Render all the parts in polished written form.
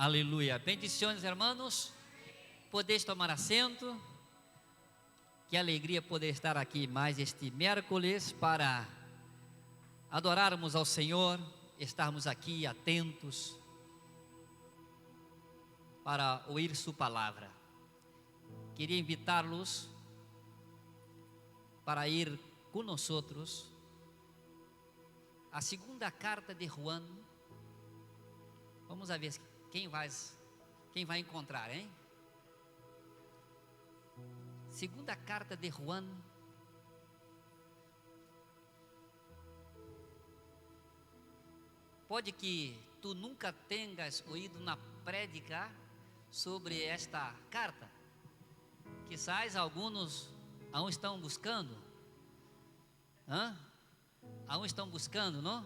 Aleluia. Bendiciones, hermanos. Podeis tomar assento. Que alegria poder estar aqui mais este miércoles para adorarmos ao Senhor, estarmos aqui atentos para ouvir sua palavra. Queria invitá-los para ir conosco a segunda carta de Juan. Vamos ver quem vai encontrar, hein? Segunda carta de Juan. Pode que tu nunca tenhas ouído na prédica sobre esta carta. Quizás alguns aún estão buscando. Aún estão buscando, não?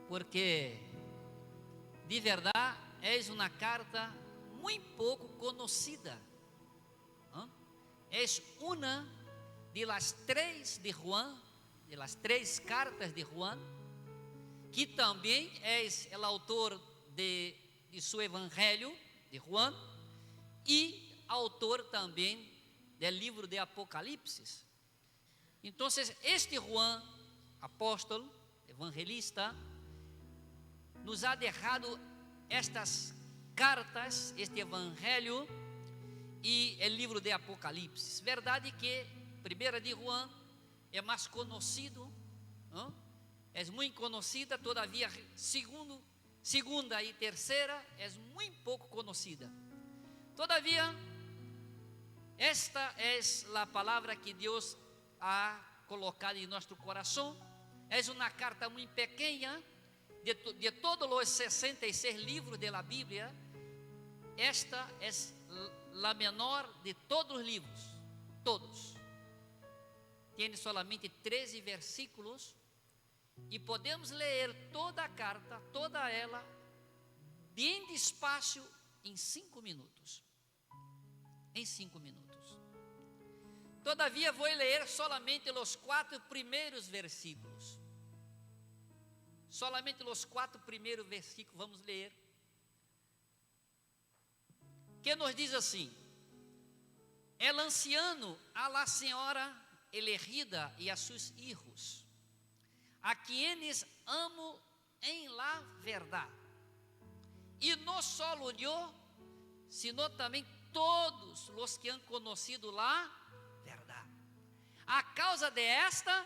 Porque de verdade é uma carta muito pouco conhecida. É uma de las três de Juan, de las três cartas de Juan, que também é o autor de seu evangelho de Juan e autor também do livro de Apocalipse. Então, este Juan, apóstolo, evangelista, nos ha deixado estas cartas, este evangelho e o livro de Apocalipse. Verdade que primeira de Juan é mais conhecido, é muito conhecida, todavia segunda e terceira é muito pouco conhecida. Todavia, esta é a palavra que Deus ha colocado em nosso coração. É uma carta muito pequena, de todos os 66 livros da Bíblia. Esta é a menor de todos os livros, todos. Tem solamente 13 versículos e podemos ler toda a carta, toda ela, bem despacio, em 5 minutos. Em 5 minutos. Todavia, vou ler solamente os 4 primeiros versículos. Solamente os 4 primeiros versículos vamos ler. Que nos diz assim: el anciano a la senhora elegida e a sus hijos, a quienes amo en la verdad, y no solo yo, sino também todos los que han conocido la verdad. A causa de esta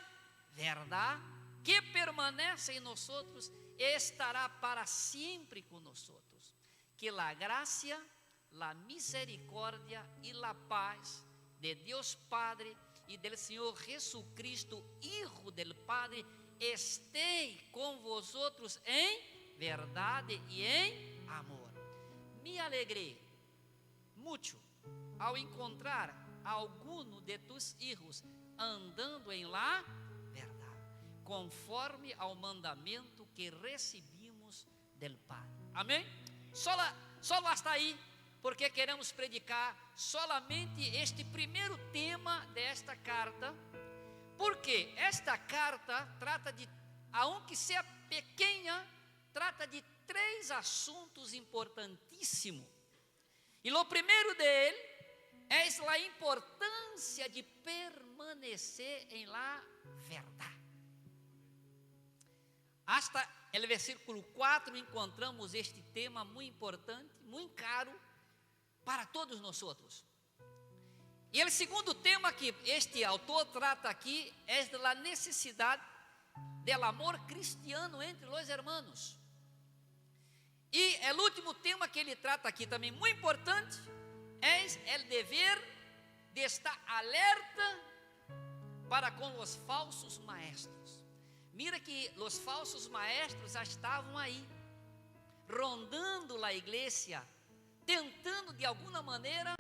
verdad que permanece em nosotros, estará para sempre com nosotros. Que la gracia, la misericordia y la paz de Dios Padre y del Señor Jesucristo, Hijo del Padre, esté con vosotros en verdad y en amor. Me alegré mucho ao encontrar a alguno de tus hijos andando en la verdad, conforme ao mandamento que recebimos del Padre. Amém? Só hasta aí, porque queremos predicar solamente este primeiro tema desta carta, porque esta carta trata de, aunque seja pequena, trata de 3 assuntos importantíssimos. E o primeiro dele é a importância de permanecer em la verdade. Hasta o versículo 4 encontramos este tema muito importante, muito caro para todos nós outros. E o segundo tema que este autor trata aqui é da necessidade do amor cristiano entre os hermanos. E o último tema que ele trata aqui também muito importante é o dever de estar alerta para com os falsos maestros. Mira que os falsos maestros já estavam aí, rondando a igreja, tentando de alguma maneira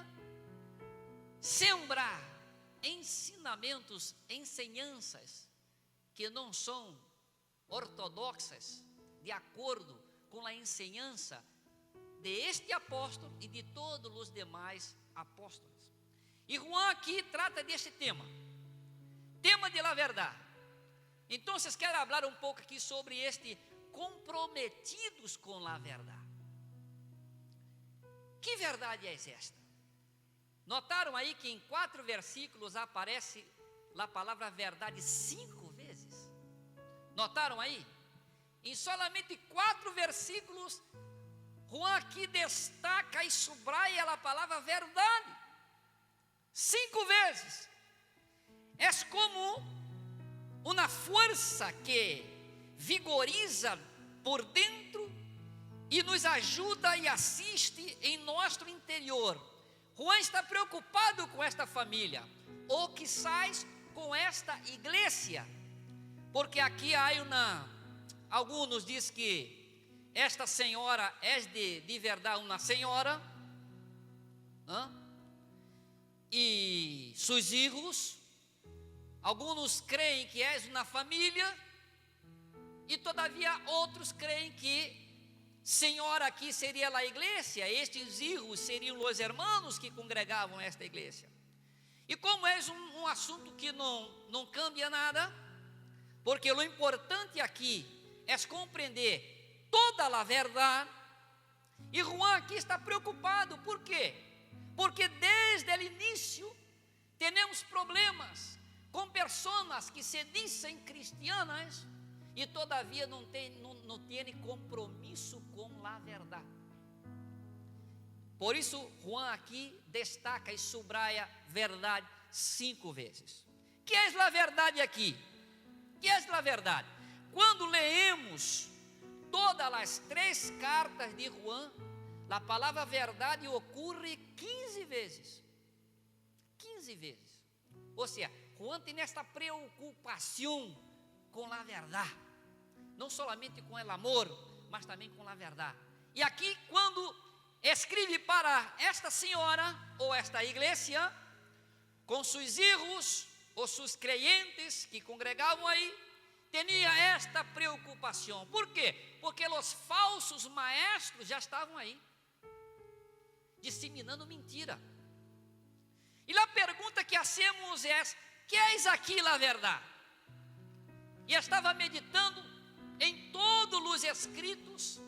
sembrar ensinamentos, ensinanças que não são ortodoxas, de acordo com a ensinança de este apóstolo e de todos os demais apóstolos. E Juan aqui trata deste tema de la verdade. Então, quero falar um pouco aqui sobre este comprometidos com a verdade. Que verdade é esta? Notaram aí que em 4 versículos aparece a palavra verdade 5 vezes? Notaram aí? Em solamente 4 versículos, Juan aqui destaca e subraia a palavra verdade 5 vezes. É como uma força que vigoriza por dentro e nos ajuda e assiste em nosso interior. Juan está preocupado com esta família, ou quizás com esta igreja, porque aqui há alguns dizem que esta senhora é de verdade uma senhora, e seus filhos. Alguns creem que é uma família, e todavia outros creem que senhora aqui seria a igreja, estes filhos seriam os irmãos que congregavam esta igreja. E como é um assunto que não cambia nada, porque o importante aqui é compreender toda a verdade, e Juan aqui está preocupado. Por quê? Porque desde o início temos problemas com pessoas que se dizem cristianas e todavia não tem compromisso com a verdade. Por isso Juan aqui destaca e subraia verdade 5 vezes. Que é a verdade aqui? Que é a verdade? Quando leemos todas as 3 cartas de Juan, a palavra verdade ocorre 15 vezes. 15 vezes. Ou seja, Juan tem esta preocupação com a verdade, não somente com o amor, mas também com a verdade. E aqui, quando escreve para esta senhora ou esta igreja, com seus filhos ou seus creyentes que congregavam aí, tinha esta preocupação. Por quê? Porque os falsos maestros já estavam aí, disseminando mentira. E a pergunta que hacemos é: que é aqui a verdade? E estava meditando em todos os escritos,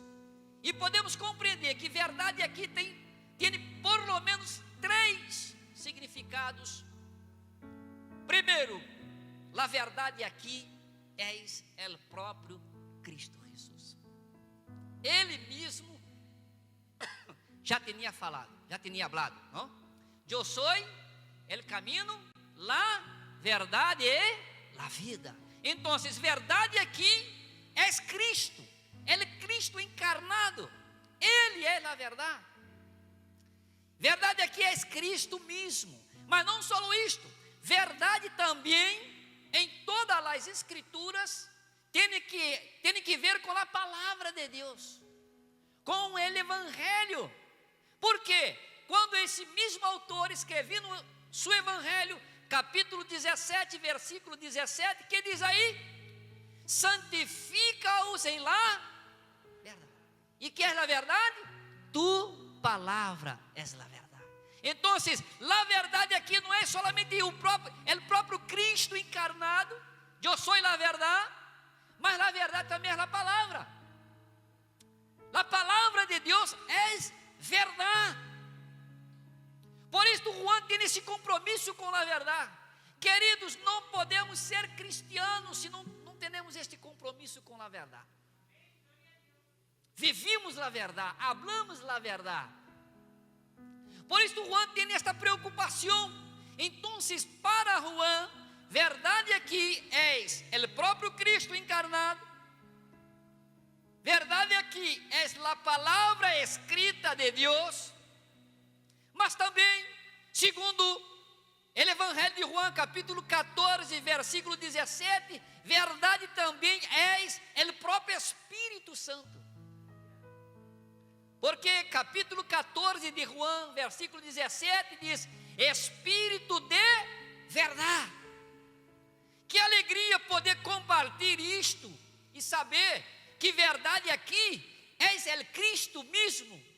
e podemos compreender que verdade aqui tem por lo menos 3 significados. Primeiro, a verdade aqui é o próprio Cristo Jesus. Ele mesmo já tinha falado, já tinha hablado, não? Eu sou o caminho, a verdade e a vida. Então, verdade aqui é Cristo, Ele é Cristo encarnado, Ele é a verdade. Verdade aqui é Cristo mesmo, mas não só isto, verdade também em todas as escrituras tem que ver com a palavra de Deus, com o Evangelho. Por quê? Quando esse mesmo autor escreveu no seu Evangelho, capítulo 17, versículo 17, que diz aí: santifica-os em la verdade. E que é a verdade? Tu palavra és a verdade. Então, a verdade aqui não é somente o próprio Cristo encarnado, eu sou a verdade, mas a verdade também é a palavra. A palavra de Deus é verdade. Por isso Juan tem esse compromisso com a verdade. Queridos, não podemos ser cristianos se não temos este compromisso com a verdade. Vivimos a verdade, hablamos a verdade. Por isso Juan tem esta preocupação. Então, para Juan, verdade aqui é o próprio Cristo encarnado. Verdade aqui é a palavra escrita de Deus. Mas também, segundo o Evangelho de Juan, capítulo 14, versículo 17, verdade também é o próprio Espírito Santo. Porque capítulo 14 de Juan, versículo 17, diz: Espírito de verdade. Que alegria poder compartilhar isto e saber que verdade aqui é o Cristo mesmo.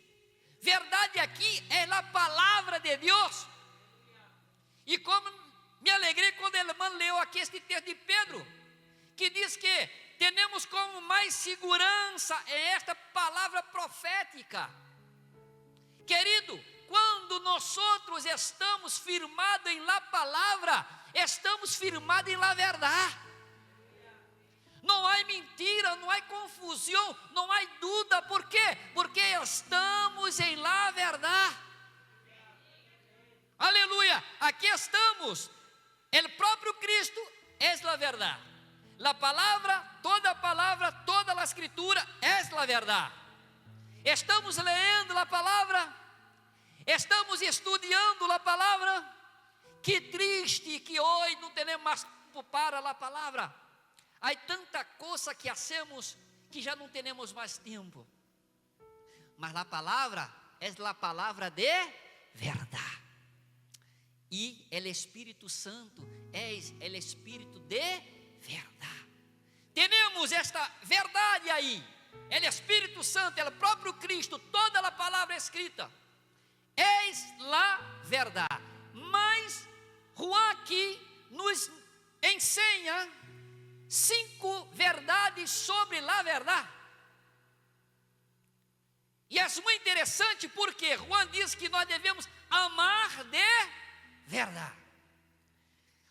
Verdade aqui é a palavra de Deus. E como me alegrei quando a irmã leu aqui este texto de Pedro, que diz que temos como mais segurança esta palavra profética, Querido, quando nós estamos firmados em la palavra, estamos firmados em la verdade. Não há mentira, não há confusão, não há dúvida. Por quê? Porque estamos em la verdade. Aleluia, aqui estamos. O próprio Cristo é a verdade. La palavra, toda a escritura é a verdade. Estamos lendo a palavra, estamos estudando a palavra. Que triste que hoje não temos mais tempo para a palavra. Há tanta coisa que hacemos que já não temos mais tempo. Mas a palavra é a palavra de verdade. E o Espírito Santo é o Espírito de verdade. Temos esta verdade aí. O Espírito Santo, o próprio Cristo, toda a palavra escrita. És a verdade. Mas Juan aqui nos ensina 5 verdades sobre a verdade. E é muito interessante porque Juan diz que nós devemos amar de verdade.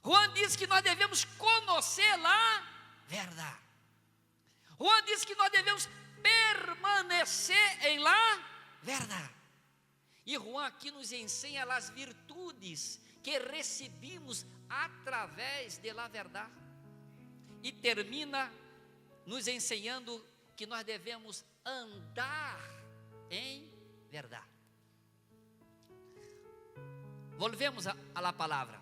Juan diz que nós devemos conhecer a verdade. Juan diz que nós devemos permanecer em la verdade. E Juan aqui nos ensina as virtudes que recebemos através de la verdade. E termina nos ensinando que nós devemos andar em verdade. Volvemos a la palavra.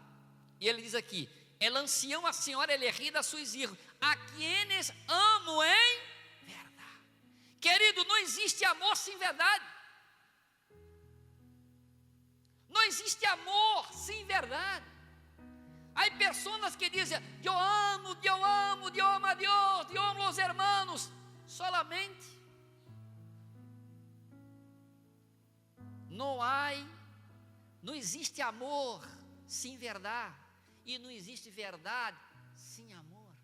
E ele diz aqui: el ancião, a senhora elegida, a seus hijos, a quienes amo em verdade. Querido, não existe amor sem verdade. Não existe amor sem verdade. Há pessoas que dizem: eu amo a Deus, eu amo os hermanos. Solamente não existe amor sem verdade. E não existe verdade sem amor.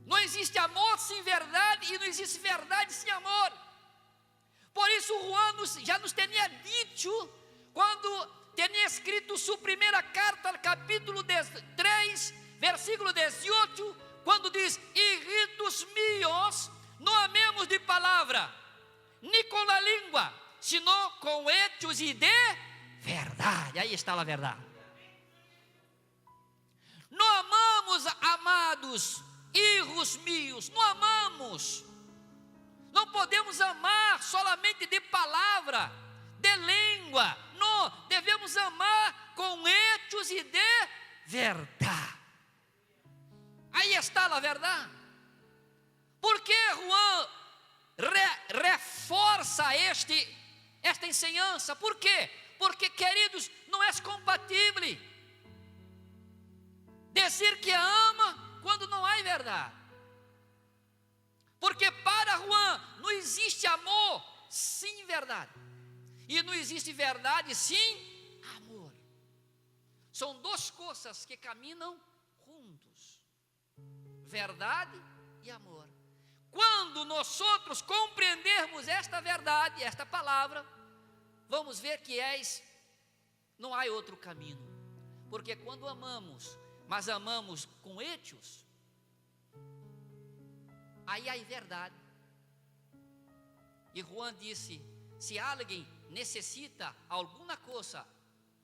Não existe amor sem verdade e não existe verdade sem amor. Por isso Juan já nos tinha dito, quando tinha escrito sua primeira carta, capítulo 3, versículo 18, quando diz: hijitos míos, não amemos de palavra, nem com a língua, sino com hechos e de verdade. Aí está a verdade. Não amamos, amados, hijos míos, não amamos. Não podemos amar solamente de palavra, de língua. Não, devemos amar com hechos e de verdade. Aí está a verdade. Por que Juan reforça esta ensinança? Por quê? Porque, queridos, não é compatível dizer que ama quando não há verdade. Porque para Juan não existe amor sem verdade. E não existe verdade sem amor. São duas coisas que caminham juntos: verdade e amor. Quando nós outros compreendermos esta verdade, esta palavra, vamos ver que não há outro caminho. Porque quando amamos, mas amamos com hechos, aí há verdade. E Juan disse: se alguém necessita alguma coisa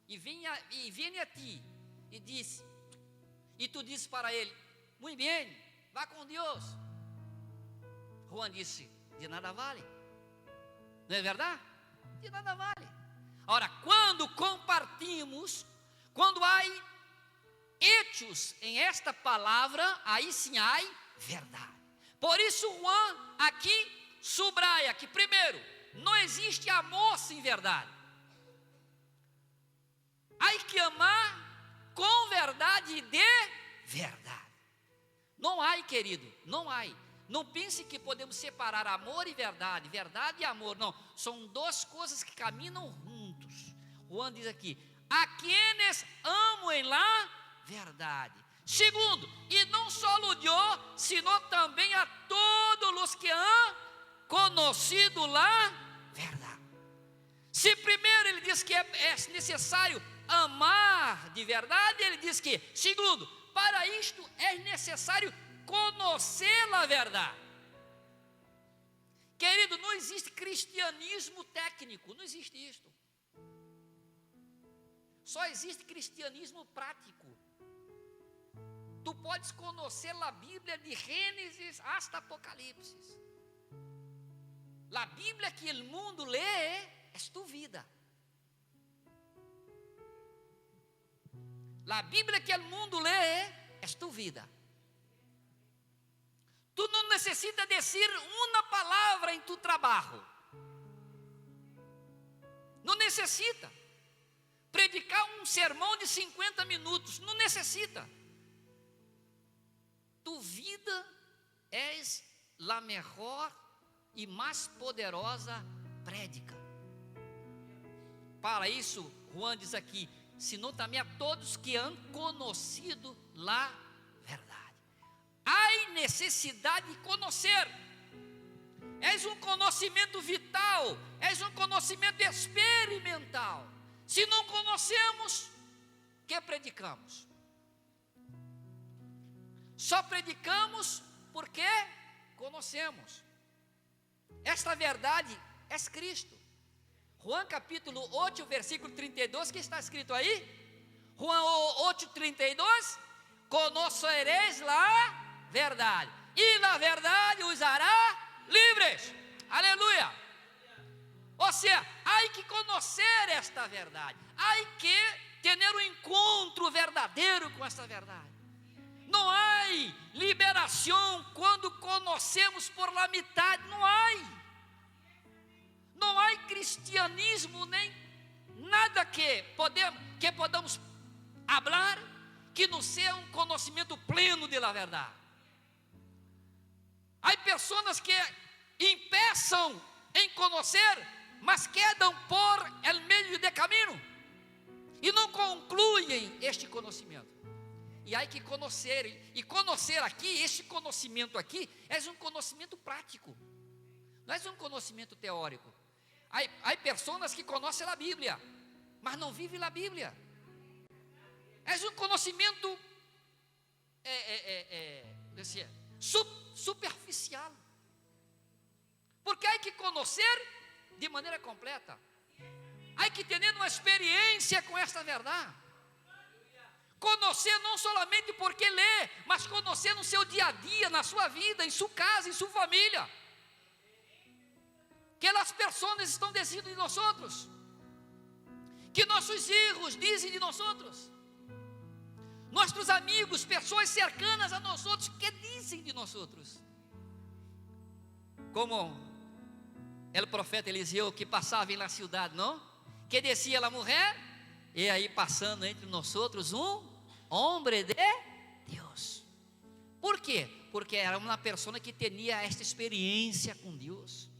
e vem a ti e diz, e tu dizes para ele: muito bem, vá com Deus. Juan disse: de nada vale. Não é verdade? De nada vale. Ora, quando compartimos, quando há hechos em esta palavra, aí sim há verdade. Por isso Juan aqui subraia que, primeiro, não existe amor sem verdade. Há que amar com verdade e de verdade. Não há, querido, não há. Não pense que podemos separar amor e verdade, verdade e amor. Não, são duas coisas que caminham juntos. Juan diz aqui: a quienes amo em la verdade. Segundo, e não só o Deus, sino também a todos os que han conhecido la verdade. Se primeiro ele diz que é necessário amar de verdade, ele diz que, segundo, para isto é necessário conhecer a verdade. Querido, não existe cristianismo técnico, não existe isto. Só existe cristianismo prático. Tu podes conhecer a Bíblia de Gênesis hasta Apocalipse. A Bíblia que o mundo lê é tu vida. A Bíblia que o mundo lê é tu vida. Tu não necessitas dizer uma palavra em tu trabalho. Não necessita. Predicar um sermão de 50 minutos. Não necessita. Tu vida és a melhor e mais poderosa prédica. Para isso, Juan diz aqui, senão também a todos que han conhecido a verdade. Há necessidade de conhecer. És um conhecimento vital, és um conhecimento experimental. Se não conhecemos, que predicamos? Só predicamos porque conhecemos. Esta verdade é Cristo. Juan capítulo 8, versículo 32, que está escrito aí? Juan 8, 32, conhecereis a verdade, e a verdade os hará livres. Aleluia. Ou seja, há que conhecer esta verdade, há que ter um encontro verdadeiro com esta verdade. Não há liberação quando conhecemos por la metade, não há. Não há cristianismo nem nada que podamos falar que não seja um conhecimento pleno da verdade. Há pessoas que empeçam em conhecer, mas quedam por el meio de caminho e não concluem este conhecimento. E há que conhecer, e conhecer aqui, este conhecimento aqui, é um conhecimento prático, não é um conhecimento teórico. Há pessoas que conhecem a Bíblia, mas não vivem a Bíblia. É um conhecimento superficial. Porque há que conhecer de maneira completa. Há que ter uma experiência com esta verdade. Conhecer não somente porque lê, mas conhecer no seu dia a dia, na sua vida, em sua casa, em sua família. Que as pessoas estão dizendo de nós outros, que nossos filhos dizem de nós outros, nossos amigos, pessoas cercanas a nós outros, que dizem de nós outros. Como o profeta Eliseu que passava na cidade, não? Que descia a mulher, e aí passando entre nós outros um homem de Deus. Por quê? Porque era uma pessoa que tinha esta experiência com Deus.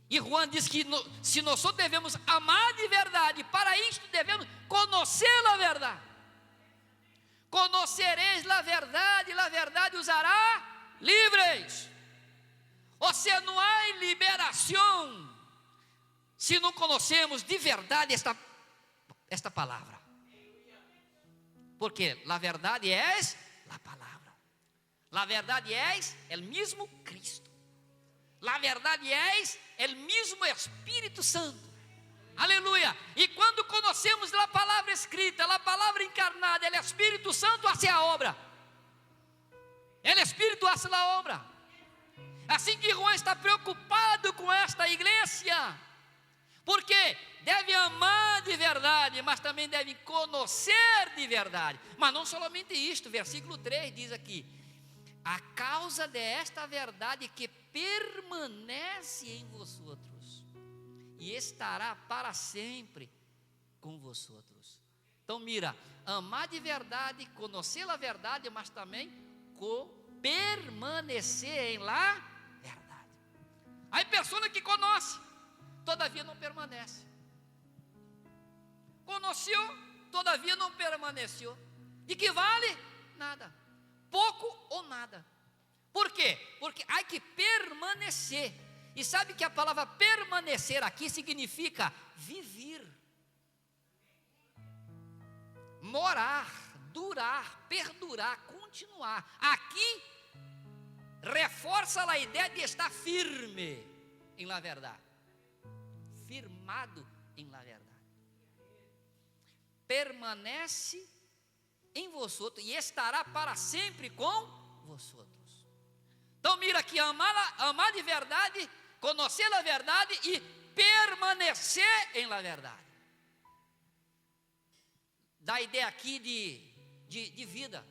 E Juan diz que se nós devemos amar de verdade, para isto devemos conhecer a verdade. Conhecereis a verdade os hará livres. Ou seja, não há liberação se não conhecemos de verdade esta palavra. Porque a verdade é a palavra. A verdade é o mesmo Cristo. A verdade é o mesmo Espírito Santo. Aleluia. E quando conhecemos a palavra escrita, a palavra encarnada, o Espírito Santo hace a obra. O Espírito hace a obra. Assim que Juan está preocupado com esta igreja, porque deve amar de verdade, mas também deve conhecer de verdade. Mas não somente isto, versículo 3 diz aqui: a causa desta verdade que permanece em vosotros e estará para sempre com vosotros. Então mira, amar de verdade, conhecer a verdade, mas também permanecer em la verdade. Há pessoas que conhecem, todavia não permanece. Conheceu, todavia não permaneceu. De que vale? Nada. Pouco ou nada. Por quê? Porque há que permanecer. E sabe que a palavra permanecer aqui significa viver, morar, durar, perdurar, continuar. Aqui reforça a ideia de estar firme em la verdade, firmado em la verdade. Permanece em vosotros e estará para sempre com vosotros. Então mira aqui, amar de verdade, conhecer a verdade e permanecer em la verdade. Dá a ideia aqui de vida.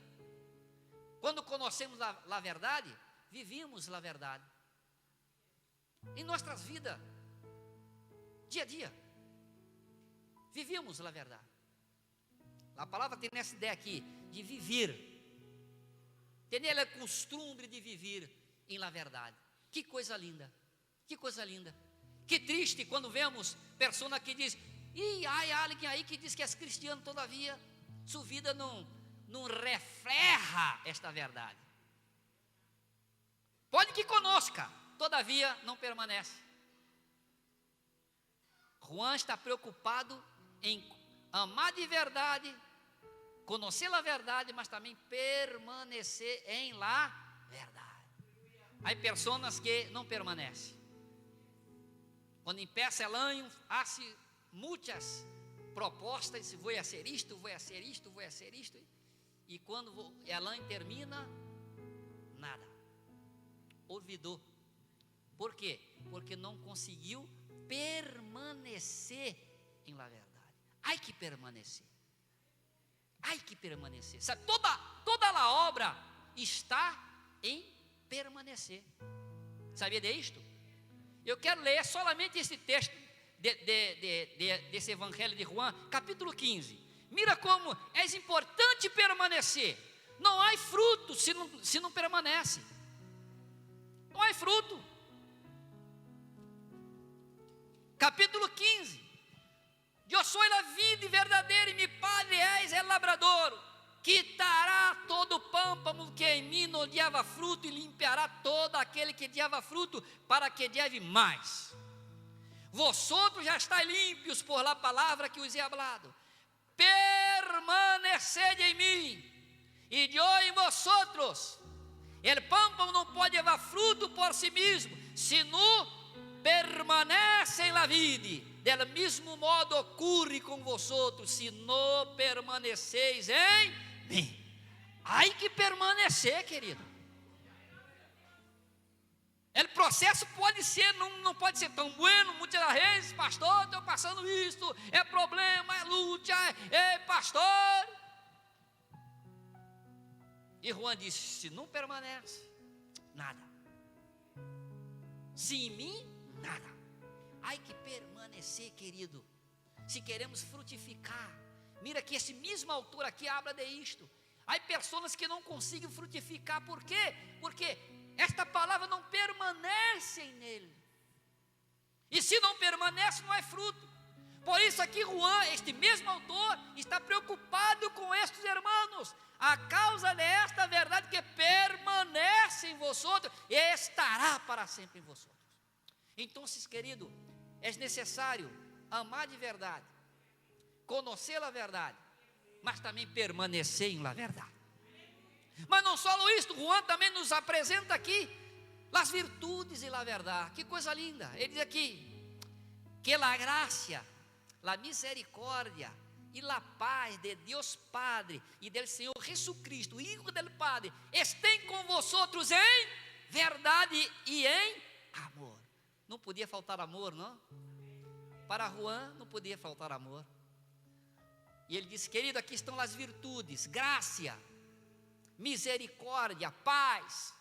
Quando conhecemos a verdade, vivimos a verdade em nossas vidas, dia a dia, vivimos a verdade. A palavra tem essa ideia aqui, de viver, tem ela costume de viver em la verdade. Que coisa linda, que coisa linda. Que triste quando vemos pessoas que diz, alguém aí que diz que é cristiano, todavia sua vida não refleja esta verdade. Pode que conosca, todavia não permanece. Juan está preocupado em amar de verdade, conhecer a verdade, mas também permanecer em la verdade. Há pessoas que não permanecem. Quando empieza el año, hace muitas propostas, vou a ser isto, vou a ser isto, vou a ser isto. E quando el año termina, nada. Olvidou. Por quê? Porque não conseguiu permanecer em la verdade. Há que permanecer. Há que permanecer. Sabe, toda a obra está em permanecer. Sabia disto? Eu quero ler somente esse texto desse Evangelho de Juan, capítulo 15. Mira como é importante permanecer. Não há fruto se não permanece. Não há fruto. Capítulo 15. Eu sou a vida verdadeira e meu Padre és el labrador. Quitará todo o pâmpano que em mim não dava fruto e limpará todo aquele que dava fruto para que deve mais. Vosotros já estáis limpios por la palavra que os he hablado. Permaneced em mim e eu em vosotros. El pâmpano não pode levar fruto por si mesmo, se não permanece em la vide. Del mesmo modo ocorre com vosotros, se não permaneceis em mim. Há que permanecer, querido. O processo pode ser, não pode ser tão bueno. Muitas vezes, pastor, estou passando isto, é problema, é luta, é pastor. E Juan disse: se não permanece, nada. Se em mim, nada. Há que permanecer, querido, se queremos frutificar. Mira que esse mesmo autor aqui habla de isto. Há pessoas que não conseguem frutificar. Por quê? Porque esta palavra não permanece nele. E se não permanece, não é fruto. Por isso aqui Juan, este mesmo autor, está preocupado com estes irmãos. A causa desta verdade que permanece em vosotros e estará para sempre em vosotros. Então, querido, é necessário amar de verdade, conhecer a verdade, mas também permanecer em la verdade. Mas não só isso, Juan também nos apresenta aqui as virtudes e la verdade. Que coisa linda! Ele diz aqui que la gracia, la misericórdia e la paz de Deus Padre e del Senhor Jesucristo, Hijo del Padre, estejam com vosotros em verdade e em amor. Não podia faltar amor, não? Para Juan não podia faltar amor. E ele disse: querido, aqui estão as virtudes, graça, misericórdia, paz.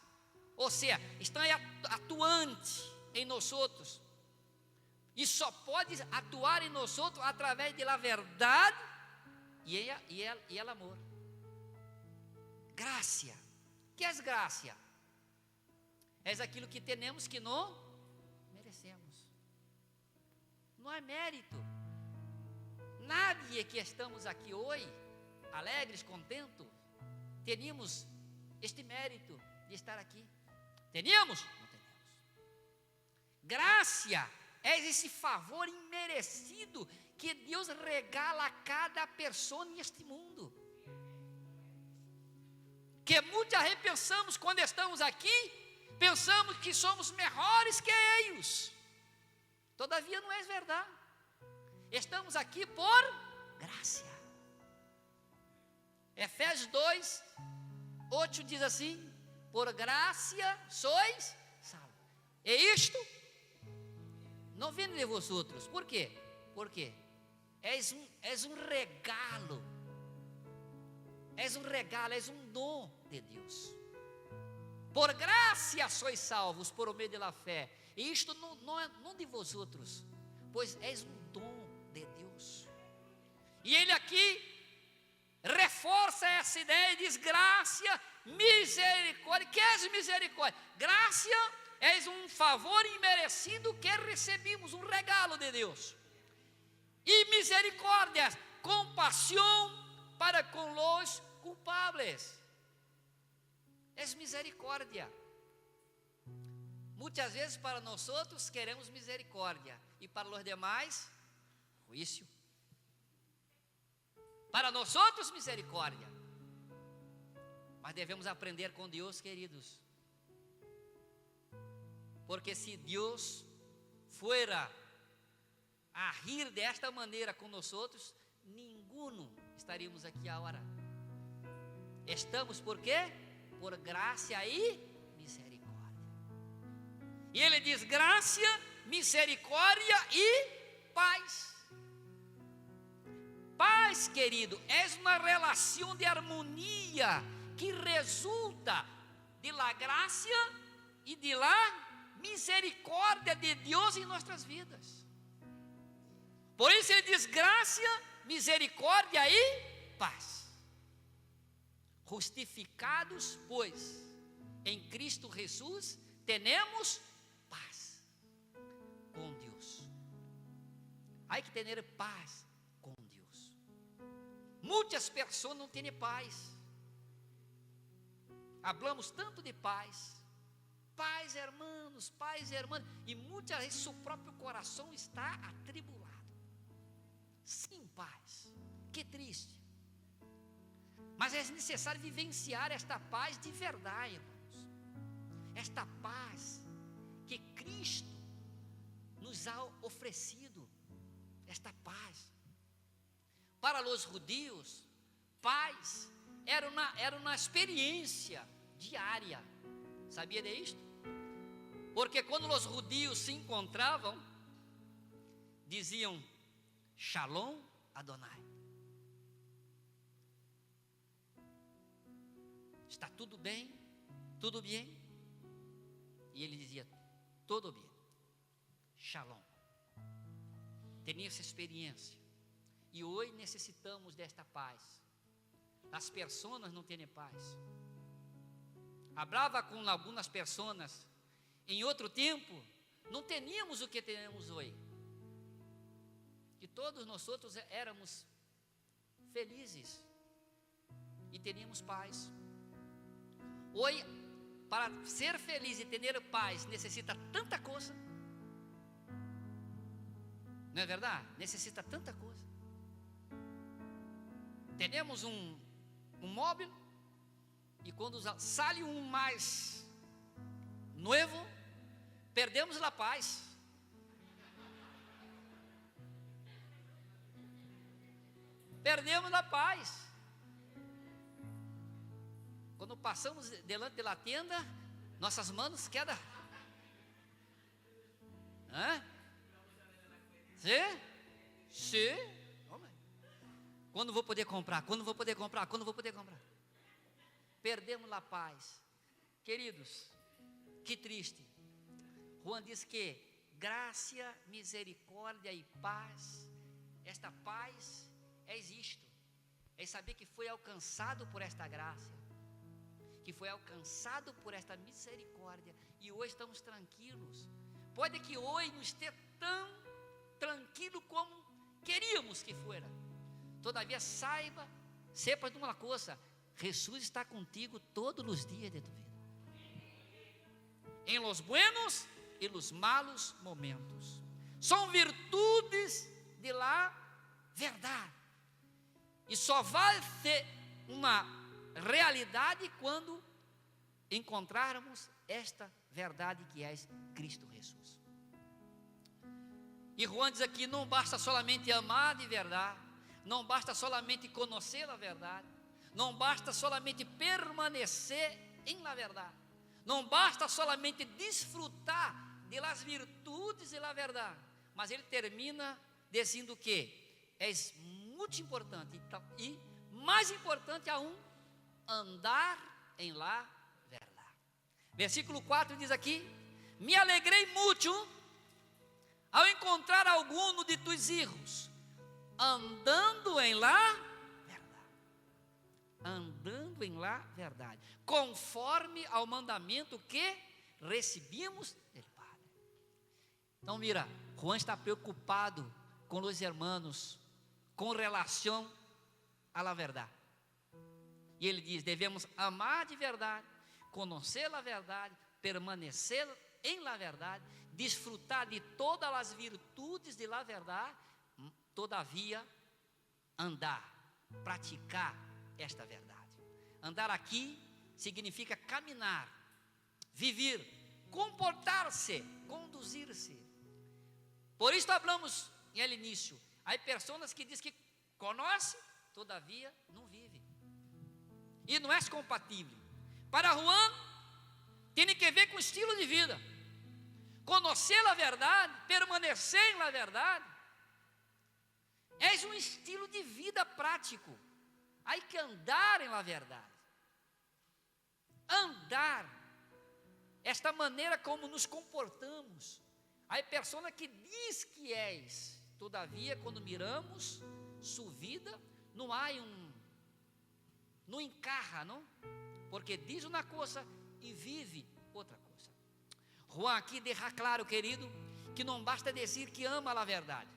Ou seja, estão atuantes em nós outros. E só pode atuar em nós outros através da verdade e o amor. Graça. Que é graça? É aquilo que temos que não merecemos. Não é mérito. Nadie que estamos aqui hoje, alegres, contentos, teríamos este mérito de estar aqui. Teríamos? Não teríamos. Graça é esse favor imerecido que Deus regala a cada pessoa neste mundo. Que muitas vezes pensamos, quando estamos aqui, pensamos que somos melhores que eles. Todavia não é verdade. Estamos aqui por graça. Efésios 2, 8 diz assim: por graça sois salvos. E isto não vem de vosotros. Por quê? Porque és um regalo. És um regalo, és um dom de Deus. Por graça sois salvos por meio da fé. E isto não de vosotros, pois és um dom de Deus. E ele aqui reforça essa ideia e diz: graça, misericórdia. Que é misericórdia? Graça é um favor imerecido que recebemos, um regalo de Deus. E misericórdia, compaixão para com os culpables. É misericórdia. Muitas vezes para nós outros queremos misericórdia, e para os demais, juízo. Para nós outros, misericórdia. Mas devemos aprender com Deus, queridos. Porque se Deus fuera a rir desta maneira com nós outros, ninguno estaríamos aqui agora. Estamos por quê? Por graça e misericórdia. E ele diz: graça, misericórdia e paz. Paz, querido, é uma relação de harmonia que resulta de la graça e de la misericórdia de Deus em nossas vidas. Por isso ele diz: graça, misericórdia e paz. Justificados, pois, em Cristo Jesus, temos paz com Deus. Há que ter paz com Deus. Muitas pessoas não têm paz. Hablamos tanto de paz, paz, irmãos, e muitas vezes seu próprio coração está atribulado, sem paz. Que triste. Mas é necessário vivenciar esta paz de verdade, irmãos. Esta paz que Cristo nos ha oferecido. Esta paz. Para os judeus, paz era uma experiência diária. Sabia de isto? Porque quando os judeus se encontravam, diziam: Shalom Adonai. Está tudo bem? Tudo bem? E ele dizia: tudo bem. Shalom. Tinha essa experiência. E hoje necessitamos desta paz. As pessoas não têm paz. Hablava com algumas pessoas em outro tempo, não teníamos o que temos hoje. E todos nós outros éramos felizes e teríamos paz. Hoje, para ser feliz e ter paz, necessita tanta coisa. Não é verdade? Necessita tanta coisa. Temos um móvel, e quando sai um mais novo, perdemos a paz. Perdemos a paz. Quando passamos delante da tenda, nossas mãos quedam. Sim. Quando vou poder comprar? Perdemos a paz. Queridos, que triste. Juan diz que graça, misericórdia e paz, esta paz é isto. É saber que foi alcançado por esta graça, que foi alcançado por esta misericórdia, e hoje estamos tranquilos. Pode que hoje não esteja tão tranquilo como queríamos que fuera. Todavia sepa de uma coisa: Jesus está contigo todos os dias de tu vida. Em los buenos e los malos momentos. São virtudes de la verdade. E só vai ter uma realidade quando encontrarmos esta verdade que é Cristo Jesus. E Juan diz aqui, não basta solamente amar de verdade, não basta solamente conhecer a verdade, não basta solamente permanecer em la verdade, não basta solamente desfrutar de las virtudes de la verdade, mas ele termina dizendo que é muito importante e mais importante aún, andar em la verdade. Versículo 4 diz aqui, me alegrei muito ao encontrar alguno de tus hijos, andando em la verdade. Andando em la verdade. Conforme ao mandamento que recebemos do Padre. Então mira, Juan está preocupado com os irmãos, com relação à la verdade. E ele diz, devemos amar de verdade, conhecer a verdade, permanecer em la verdade, desfrutar de todas as virtudes de la verdade, todavia andar, praticar esta verdade. Andar aqui significa caminhar, viver, comportar-se, conduzir-se. Por isso falamos no início, há pessoas que dizem que conhecem, todavia não vivem. E não é compatível. Para Juan, tem que ver com estilo de vida. Conhecer a verdade, permanecer na verdade, é um estilo de vida prático. Há que andar em la verdade. Andar, esta maneira como nos comportamos. Há pessoas que diz que és, todavia, quando miramos sua vida, não há não encarra, não? Porque diz uma coisa e vive outra coisa. Juan aqui deixa claro, querido, que não basta dizer que ama a verdade,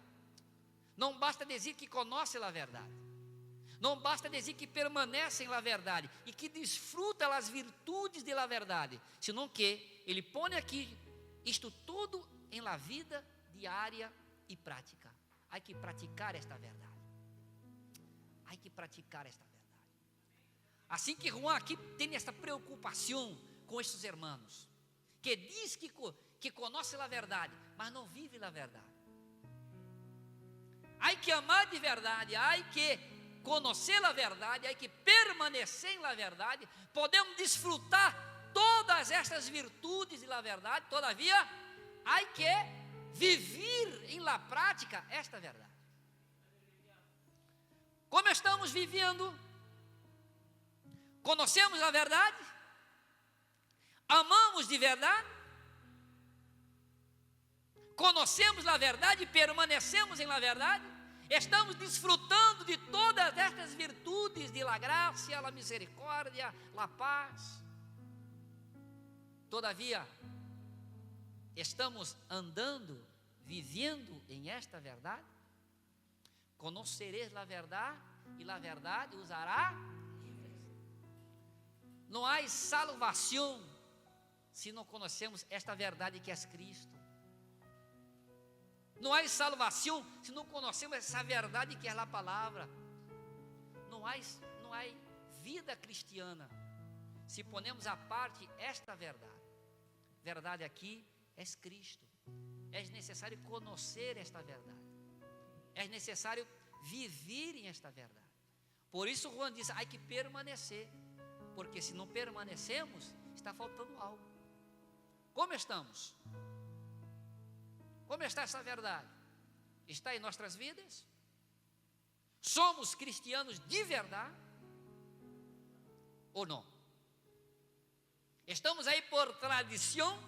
não basta dizer que conhece a verdade, não basta dizer que permanece na verdade e que desfruta as virtudes da verdade, senão que ele põe aqui isto tudo em la vida diária e prática. Há que praticar esta verdade. Há que praticar esta verdade. Assim que Juan aqui tem esta preocupação com estes irmãos, que diz que conhece a verdade, mas não vive a verdade. Há que amar de verdade, há que conhecer a verdade, há que permanecer na verdade, podemos desfrutar todas estas virtudes da verdade, todavia, há que viver em la prática esta verdade. Como estamos vivendo? Conhecemos a verdade? Amamos de verdade? Conhecemos a verdade e permanecemos em la verdade? Estamos desfrutando de todas estas virtudes de la graça, la misericórdia, la paz? Todavia, estamos andando, vivendo em esta verdade? Conhecereis a verdade e a verdade os hará livres. Não há salvação se não conhecemos esta verdade que é Cristo. Não há salvação se não conhecemos essa verdade que é a palavra. Não há vida cristiana se ponemos à parte esta verdade. Verdade aqui é Cristo. É necessário conhecer esta verdade. É necessário viver em esta verdade. Por isso Juan diz, há que permanecer, porque se não permanecemos, está faltando algo. Como estamos? Como está essa verdade? Está em nossas vidas? Somos cristianos de verdade? Ou não? Estamos aí por tradição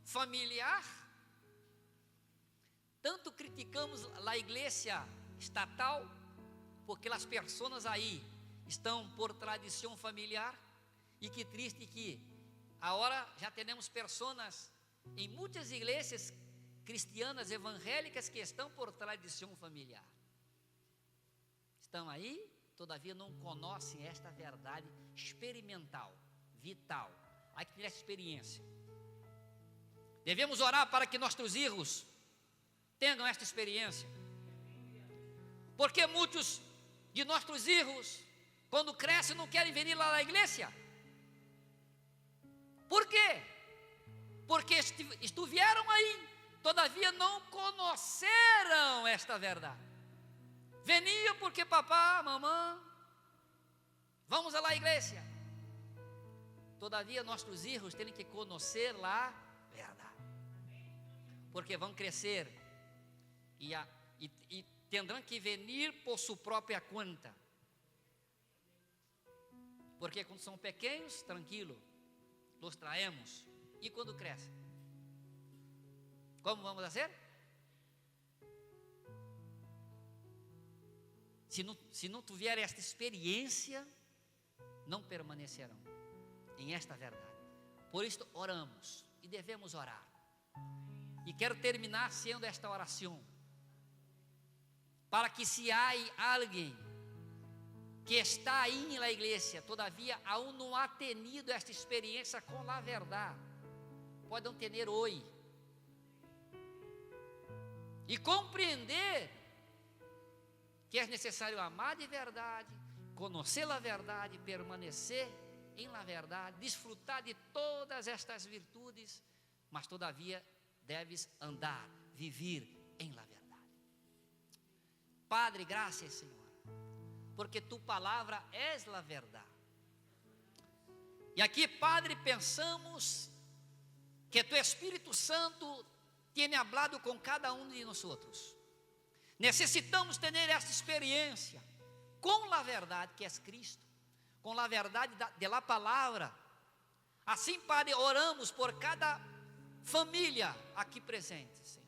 familiar? Tanto criticamos a igreja estatal, porque as pessoas aí estão por tradição familiar, e que triste que agora já temos pessoas em muitas igrejas cristianas evangélicas que estão por tradição familiar. Estão aí, todavia não conhecem esta verdade experimental, vital. Há que ter essa experiência. Devemos orar para que nossos filhos tenham esta experiência. Porque muitos de nossos filhos, quando crescem, não querem vir lá na igreja. Por quê? Porque estiveram aí, todavia não conheceram esta verdade. Veniam porque papá, mamãe, vamos lá à igreja. Todavia nossos filhos têm que conhecer a verdade. Porque vão crescer e terão que vir por sua própria conta. Porque quando são pequenos, tranquilo, los traemos. E quando crescem? Como vamos fazer? Se não tiver esta experiência, não permanecerão em esta verdade. Por isso oramos e devemos orar. E quero terminar sendo esta oração, para que se há alguém que está aí na igreja, todavia aún não ha tenido esta experiência com a verdade, podem ter hoje e compreender que é necessário amar de verdade, conhecer a verdade, permanecer em la verdade, desfrutar de todas estas virtudes, mas todavia deves andar, viver em la verdade. Padre, graças, Senhor, porque tu palavra és la verdade. E aqui, Padre, pensamos que tu Espírito Santo tem hablado com cada um de nós. Necessitamos ter esta experiência com a verdade que é Cristo, com a verdade de la palavra. Assim, Padre, oramos por cada família aqui presente, Senhor.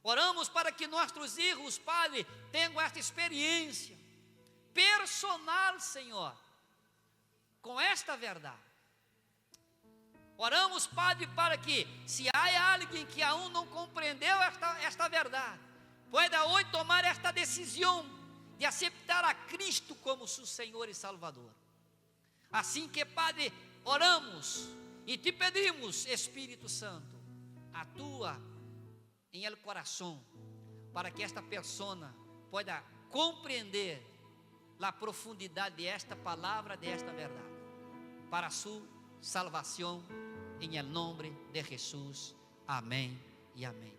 Oramos para que nossos filhos, Padre, tenham esta experiência personal, Senhor, com esta verdade. Oramos, Padre, para que, se há alguém que aún não compreendeu esta verdade, pueda hoje tomar esta decisão de aceitar a Cristo como seu Senhor e Salvador. Assim que, Padre, oramos e te pedimos, Espírito Santo, atua em el coração, para que esta pessoa pueda compreender a profundidade desta palavra, desta verdade, para sua salvação, em el nome de Jesus. Amém e amém.